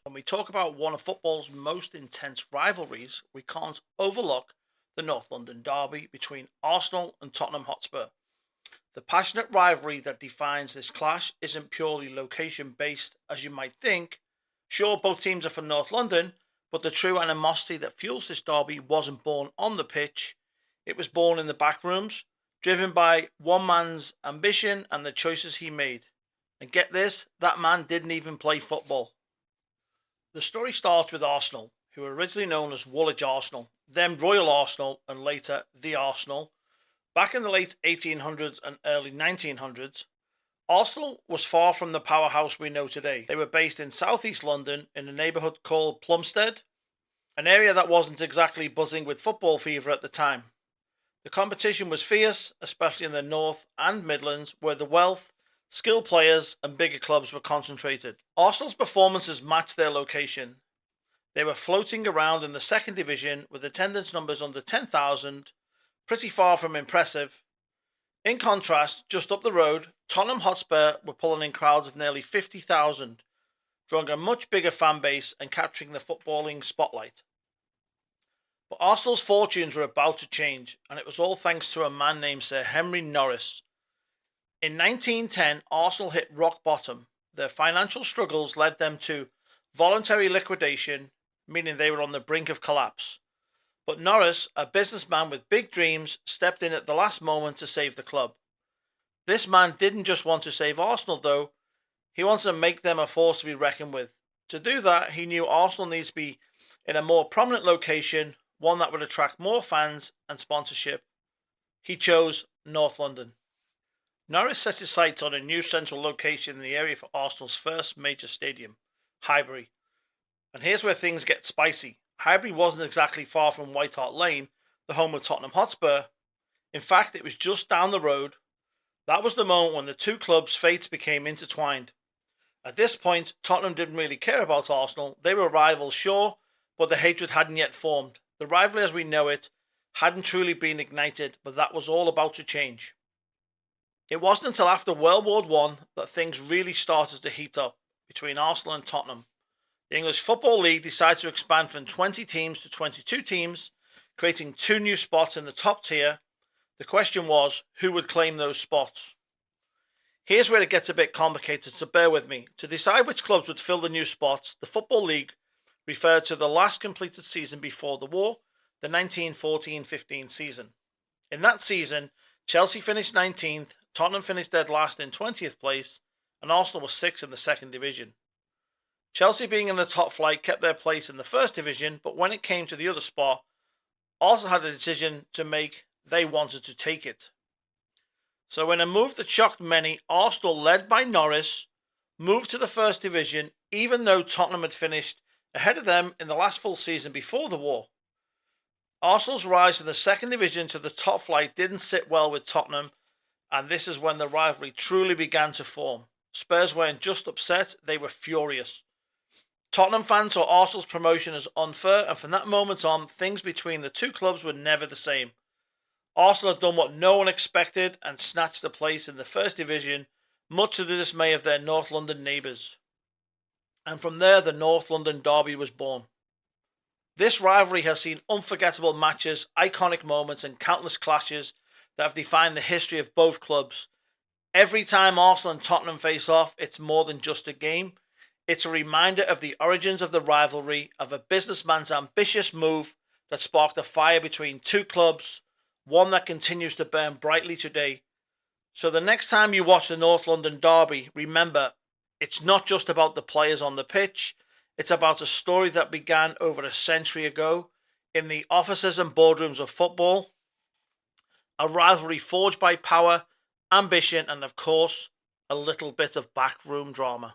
When we talk about one of football's most intense rivalries, we can't overlook the North London derby between Arsenal and Tottenham Hotspur. The passionate rivalry that defines this clash isn't purely location based, as you might think. Sure, both teams are from North London, but the true animosity that fuels this derby wasn't born on the pitch. It was born in the back rooms, driven by one man's ambition and the choices he made. And get this, that man didn't even play football. The story starts with Arsenal, who were originally known as Woolwich Arsenal, then Royal Arsenal, and later the Arsenal. Back in the late 1800s and early 1900s, Arsenal was far from the powerhouse we know today. They were based in southeast London in a neighbourhood called Plumstead, an area that wasn't exactly buzzing with football fever at the time. The competition was fierce, especially in the North and Midlands, where the wealth, skilled players and bigger clubs were concentrated. Arsenal's performances matched their location. They were floating around in the second division with attendance numbers under 10,000, pretty far from impressive. In contrast, just up the road, Tottenham Hotspur were pulling in crowds of nearly 50,000, drawing a much bigger fan base and capturing the footballing spotlight. But Arsenal's fortunes were about to change, and it was all thanks to a man named Sir Henry Norris. In 1910, Arsenal hit rock bottom. Their financial struggles led them to voluntary liquidation, meaning they were on the brink of collapse. But Norris, a businessman with big dreams, stepped in at the last moment to save the club. This man didn't just want to save Arsenal, though. He wants to make them a force to be reckoned with. To do that, he knew Arsenal needs to be in a more prominent location, one that would attract more fans and sponsorship. He chose North London. Norris set his sights on a new central location in the area for Arsenal's first major stadium, Highbury. And here's where things get spicy. Highbury wasn't exactly far from White Hart Lane, the home of Tottenham Hotspur. In fact, it was just down the road. That was the moment when the two clubs' fates became intertwined. At this point, Tottenham didn't really care about Arsenal. They were rivals, sure, but the hatred hadn't yet formed. The rivalry as we know it hadn't truly been ignited, but that was all about to change. It wasn't until after World War I that things really started to heat up between Arsenal and Tottenham. The English Football League decided to expand from 20 teams to 22 teams, creating two new spots in the top tier. The question was, who would claim those spots? Here's where it gets a bit complicated, so bear with me. To decide which clubs would fill the new spots, the Football League referred to the last completed season before the war, the 1914-15 season. In that season, Chelsea finished 19th, Tottenham finished dead last in 20th place, and Arsenal was 6th in the second division. Chelsea, being in the top flight, kept their place in the first division, but when it came to the other spot, Arsenal had a decision to make. They wanted to take it. So in a move that shocked many, Arsenal, led by Norris, moved to the first division, even though Tottenham had finished ahead of them in the last full season before the war. Arsenal's rise from the second division to the top flight didn't sit well with Tottenham, and this is when the rivalry truly began to form. Spurs weren't just upset, they were furious. Tottenham fans saw Arsenal's promotion as unfair, and from that moment on, things between the two clubs were never the same. Arsenal had done what no one expected and snatched a place in the first division, much to the dismay of their North London neighbours. And from there, the North London derby was born. This rivalry has seen unforgettable matches, iconic moments, and countless clashes that have defined the history of both clubs. Every time Arsenal and Tottenham face off, it's more than just a game. It's a reminder of the origins of the rivalry, of a businessman's ambitious move that sparked a fire between two clubs, one that continues to burn brightly today. So the next time you watch the North London derby, remember, it's not just about the players on the pitch, it's about a story that began over a century ago in the offices and boardrooms of football. A rivalry forged by power, ambition, and of course, a little bit of backroom drama.